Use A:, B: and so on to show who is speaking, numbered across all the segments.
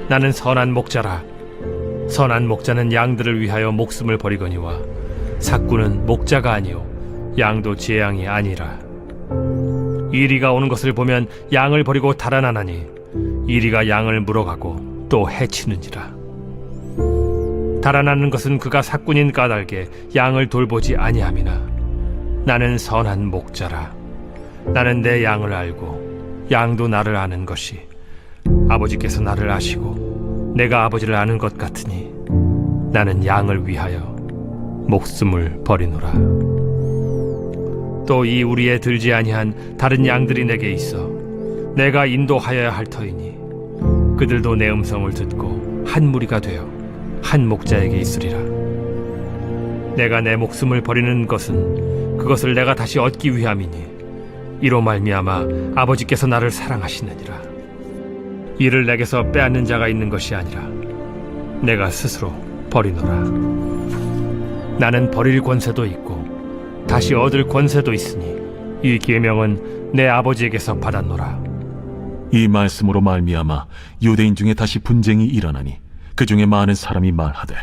A: 나는 선한 목자라. 선한 목자는 양들을 위하여 목숨을 버리거니와 삭구는 목자가 아니요 양도 제 양이 아니라. 이리가 오는 것을 보면 양을 버리고 달아나나니 이리가 양을 물어가고 또 해치느니라. 달아나는 것은 그가 삭군인 까닭에 양을 돌보지 아니함이나 나는 선한 목자라. 나는 내 양을 알고 양도 나를 아는 것이 아버지께서 나를 아시고 내가 아버지를 아는 것 같으니 나는 양을 위하여 목숨을 버리노라. 또 이 우리에 들지 아니한 다른 양들이 내게 있어 내가 인도하여야 할 터이니 그들도 내 음성을 듣고 한 무리가 되어 한 목자에게 있으리라. 내가 내 목숨을 버리는 것은 그것을 내가 다시 얻기 위함이니 이로 말미암아 아버지께서 나를 사랑하시느니라. 이를 내게서 빼앗는 자가 있는 것이 아니라 내가 스스로 버리노라. 나는 버릴 권세도 있고 다시 얻을 권세도 있으니 이 계명은 내 아버지에게서 받았노라.
B: 이 말씀으로 말미암아 유대인 중에 다시 분쟁이 일어나니 그 중에 많은 사람이 말하되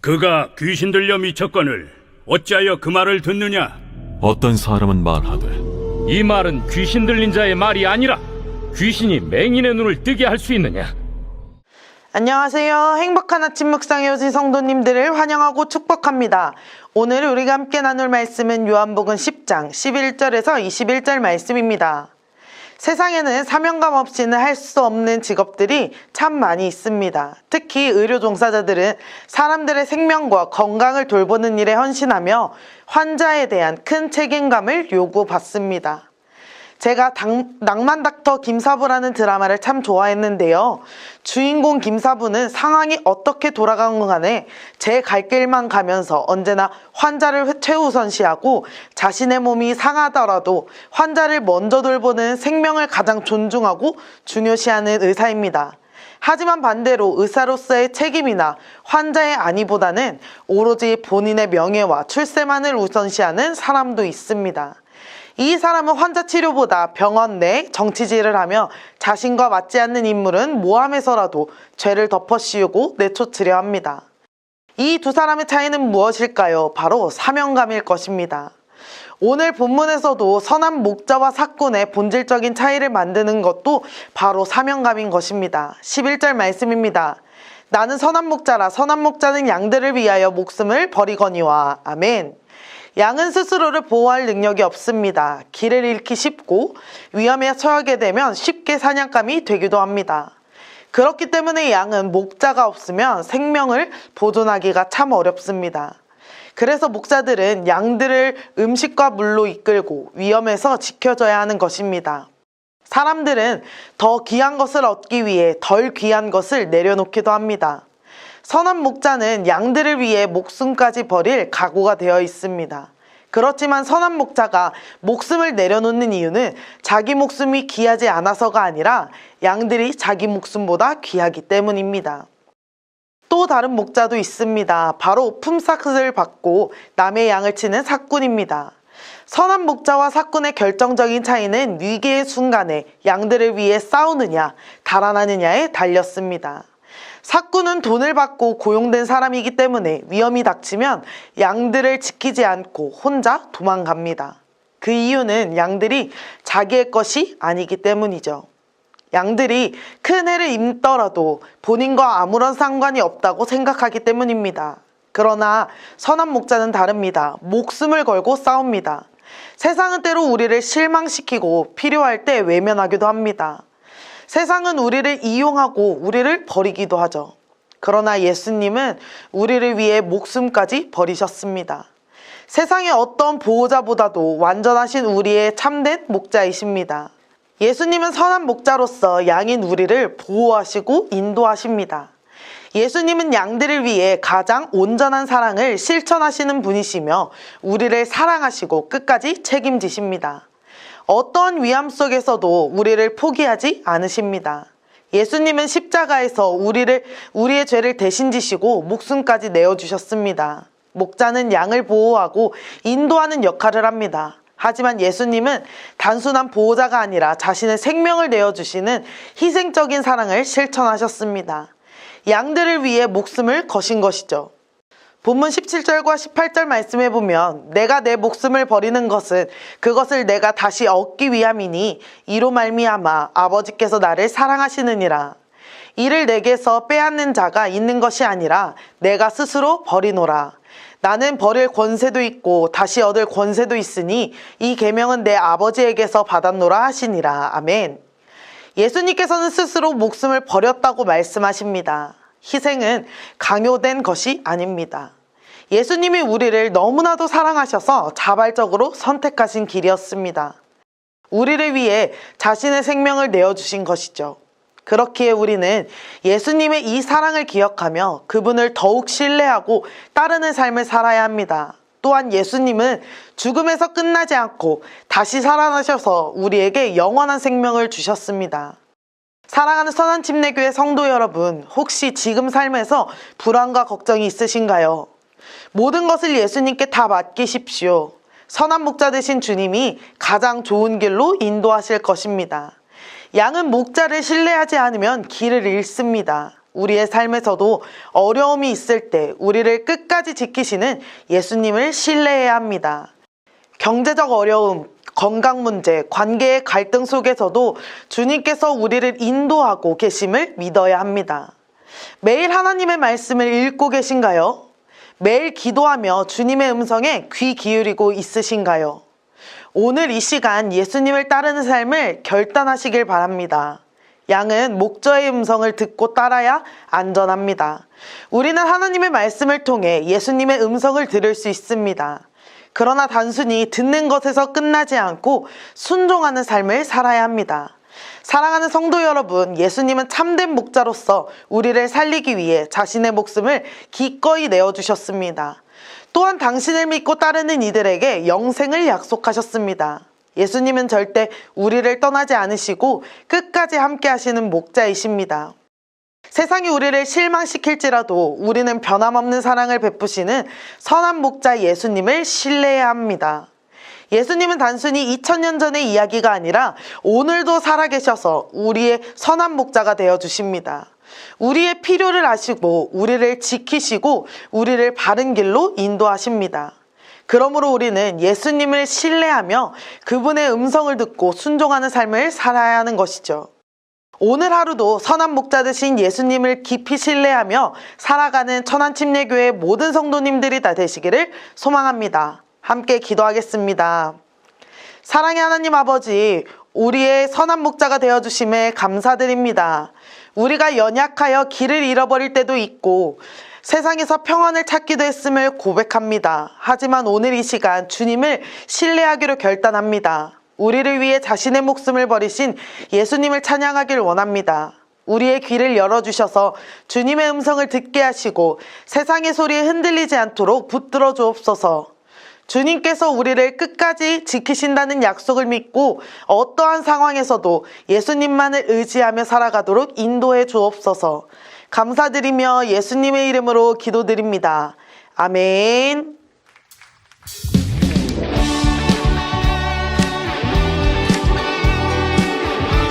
C: 그가 귀신 들려 미쳤거늘 어찌하여 그 말을 듣느냐?
B: 어떤 사람은 말하되
D: 이 말은 귀신 들린 자의 말이 아니라 귀신이 맹인의 눈을 뜨게 할 수 있느냐?
E: 안녕하세요. 행복한 아침 묵상에 오신 성도님들을 환영하고 축복합니다. 오늘 우리가 함께 나눌 말씀은 요한복음 10장 11절에서 21절 말씀입니다. 세상에는 사명감 없이는 할 수 없는 직업들이 참 많이 있습니다. 특히 의료 종사자들은 사람들의 생명과 건강을 돌보는 일에 헌신하며 환자에 대한 큰 책임감을 요구받습니다. 제가 낭만 닥터 김사부라는 드라마를 참 좋아했는데요. 주인공 김사부는 상황이 어떻게 돌아가건 간에 제 갈 길만 가면서 언제나 환자를 최우선시하고 자신의 몸이 상하더라도 환자를 먼저 돌보는 생명을 가장 존중하고 중요시하는 의사입니다. 하지만 반대로 의사로서의 책임이나 환자의 안위보다는 오로지 본인의 명예와 출세만을 우선시하는 사람도 있습니다. 이 사람은 환자 치료보다 병원 내 정치질을 하며 자신과 맞지 않는 인물은 모함해서라도 죄를 덮어씌우고 내쫓으려 합니다. 이 두 사람의 차이는 무엇일까요? 바로 사명감일 것입니다. 오늘 본문에서도 선한 목자와 삭군의 본질적인 차이를 만드는 것도 바로 사명감인 것입니다. 11절 말씀입니다. 나는 선한 목자라. 선한 목자는 양들을 위하여 목숨을 버리거니와. 아멘. 양은 스스로를 보호할 능력이 없습니다. 길을 잃기 쉽고 위험에 처하게 되면 쉽게 사냥감이 되기도 합니다. 그렇기 때문에 양은 목자가 없으면 생명을 보존하기가 참 어렵습니다. 그래서 목자들은 양들을 음식과 물로 이끌고 위험에서 지켜줘야 하는 것입니다. 사람들은 더 귀한 것을 얻기 위해 덜 귀한 것을 내려놓기도 합니다. 선한 목자는 양들을 위해 목숨까지 버릴 각오가 되어 있습니다. 그렇지만 선한 목자가 목숨을 내려놓는 이유는 자기 목숨이 귀하지 않아서가 아니라 양들이 자기 목숨보다 귀하기 때문입니다. 또 다른 목자도 있습니다. 바로 품삯을 받고 남의 양을 치는 삭군입니다. 선한 목자와 삭군의 결정적인 차이는 위기의 순간에 양들을 위해 싸우느냐 달아나느냐에 달렸습니다. 삭군은 돈을 받고 고용된 사람이기 때문에 위험이 닥치면 양들을 지키지 않고 혼자 도망갑니다. 그 이유는 양들이 자기의 것이 아니기 때문이죠. 양들이 큰 해를 입더라도 본인과 아무런 상관이 없다고 생각하기 때문입니다. 그러나 선한 목자는 다릅니다. 목숨을 걸고 싸웁니다. 세상은 때로 우리를 실망시키고 필요할 때 외면하기도 합니다. 세상은 우리를 이용하고 우리를 버리기도 하죠. 그러나 예수님은 우리를 위해 목숨까지 버리셨습니다. 세상의 어떤 보호자보다도 완전하신 우리의 참된 목자이십니다. 예수님은 선한 목자로서 양인 우리를 보호하시고 인도하십니다. 예수님은 양들을 위해 가장 온전한 사랑을 실천하시는 분이시며 우리를 사랑하시고 끝까지 책임지십니다. 어떤 위험 속에서도 우리를 포기하지 않으십니다. 예수님은 십자가에서 우리의 죄를 대신 지시고 목숨까지 내어주셨습니다. 목자는 양을 보호하고 인도하는 역할을 합니다. 하지만 예수님은 단순한 보호자가 아니라 자신의 생명을 내어주시는 희생적인 사랑을 실천하셨습니다. 양들을 위해 목숨을 거신 것이죠. 본문 17절과 18절 말씀에 보면 내가 내 목숨을 버리는 것은 그것을 내가 다시 얻기 위함이니 이로 말미암아 아버지께서 나를 사랑하시느니라. 이를 내게서 빼앗는 자가 있는 것이 아니라 내가 스스로 버리노라. 나는 버릴 권세도 있고 다시 얻을 권세도 있으니 이 계명은 내 아버지에게서 받았노라 하시니라. 아멘. 예수님께서는 스스로 목숨을 버렸다고 말씀하십니다. 희생은 강요된 것이 아닙니다. 예수님이 우리를 너무나도 사랑하셔서 자발적으로 선택하신 길이었습니다. 우리를 위해 자신의 생명을 내어주신 것이죠. 그렇기에 우리는 예수님의 이 사랑을 기억하며 그분을 더욱 신뢰하고 따르는 삶을 살아야 합니다. 또한 예수님은 죽음에서 끝나지 않고 다시 살아나셔서 우리에게 영원한 생명을 주셨습니다. 사랑하는 선한침례교회 성도 여러분, 혹시 지금 삶에서 불안과 걱정이 있으신가요? 모든 것을 예수님께 다 맡기십시오. 선한 목자 되신 주님이 가장 좋은 길로 인도하실 것입니다. 양은 목자를 신뢰하지 않으면 길을 잃습니다. 우리의 삶에서도 어려움이 있을 때 우리를 끝까지 지키시는 예수님을 신뢰해야 합니다. 경제적 어려움, 건강 문제, 관계의 갈등 속에서도 주님께서 우리를 인도하고 계심을 믿어야 합니다. 매일 하나님의 말씀을 읽고 계신가요? 매일 기도하며 주님의 음성에 귀 기울이고 있으신가요? 오늘 이 시간 예수님을 따르는 삶을 결단하시길 바랍니다. 양은 목자의 음성을 듣고 따라야 안전합니다. 우리는 하나님의 말씀을 통해 예수님의 음성을 들을 수 있습니다. 그러나 단순히 듣는 것에서 끝나지 않고 순종하는 삶을 살아야 합니다. 사랑하는 성도 여러분, 예수님은 참된 목자로서 우리를 살리기 위해 자신의 목숨을 기꺼이 내어주셨습니다. 또한 당신을 믿고 따르는 이들에게 영생을 약속하셨습니다. 예수님은 절대 우리를 떠나지 않으시고 끝까지 함께 하시는 목자이십니다. 세상이 우리를 실망시킬지라도 우리는 변함없는 사랑을 베푸시는 선한 목자 예수님을 신뢰해야 합니다. 예수님은 단순히 2000년 전의 이야기가 아니라 오늘도 살아계셔서 우리의 선한 목자가 되어주십니다. 우리의 필요를 아시고 우리를 지키시고 우리를 바른 길로 인도하십니다. 그러므로 우리는 예수님을 신뢰하며 그분의 음성을 듣고 순종하는 삶을 살아야 하는 것이죠. 오늘 하루도 선한 목자 되신 예수님을 깊이 신뢰하며 살아가는 천안침례교회 모든 성도님들이 다 되시기를 소망합니다. 함께 기도하겠습니다. 사랑의 하나님 아버지, 우리의 선한 목자가 되어주심에 감사드립니다. 우리가 연약하여 길을 잃어버릴 때도 있고 세상에서 평안을 찾기도 했음을 고백합니다. 하지만 오늘 이 시간 주님을 신뢰하기로 결단합니다. 우리를 위해 자신의 목숨을 버리신 예수님을 찬양하길 원합니다. 우리의 귀를 열어주셔서 주님의 음성을 듣게 하시고 세상의 소리에 흔들리지 않도록 붙들어 주옵소서. 주님께서 우리를 끝까지 지키신다는 약속을 믿고 어떠한 상황에서도 예수님만을 의지하며 살아가도록 인도해 주옵소서. 감사드리며 예수님의 이름으로 기도드립니다. 아멘.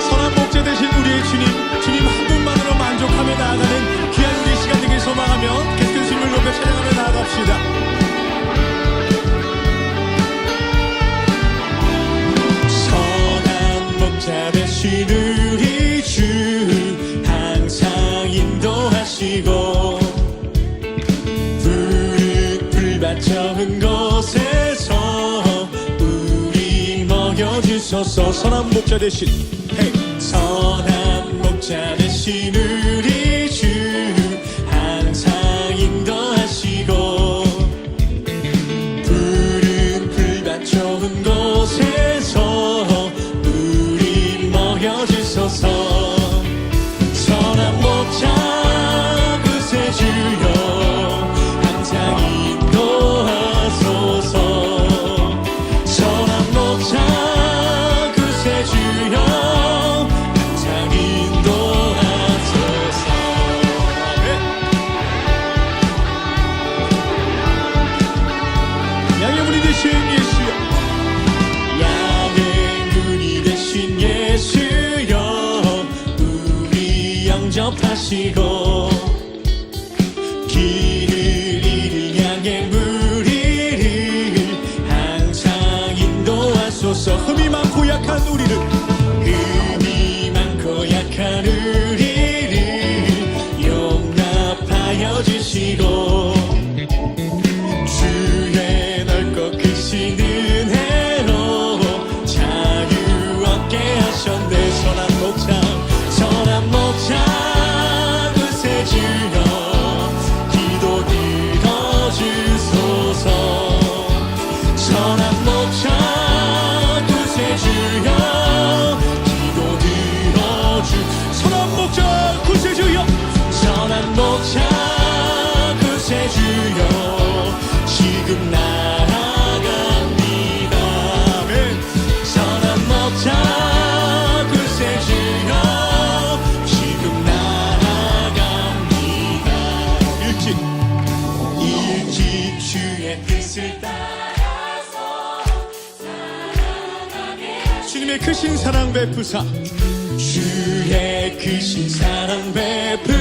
F: 선한 목자 되신 우리의 주님 한 분만으로 만족하며 나아가는 귀한 우리 시간 되길 소망하며 계속해서 주님을 높여 찬양하며 나아갑시다. 목자 되신 우리 주 항상 인도하시고 푸른 풀밭 적은 곳에서 우리 먹여주소서. 선한 목자 되신 선한 목자 되신 우리 주 항상 인도하시고 푸른 풀밭 적은 곳에서 주소서. 선한 목자 그새 주여 항상 인도하소서. 선한 목자 그새 주여 항상 인도하소서. 양의 문이 되신 예수여 하시고 길을 이리 향해 무리를 항상 인도하소서. 흠이 많고 약한 우리를 흠이 많고 약한 우리를 용납하여 주시고 주의 넓고 크신 은혜로 자유 얻게 하셨네. 선한 목자 구세주여 기도 들어주소서. 선한 목자 구세주여 기도 들어주. 선한 목자 구세주여 선한 목자 구세주여 지금 나아갑니다. 아멘. 선한 목자 구세주여 지금 나아갑니다. 일찍 주의 뜻을 따라서 살아가게 주님의 크신 사랑 베푸사 주의 크신 사랑 베푸사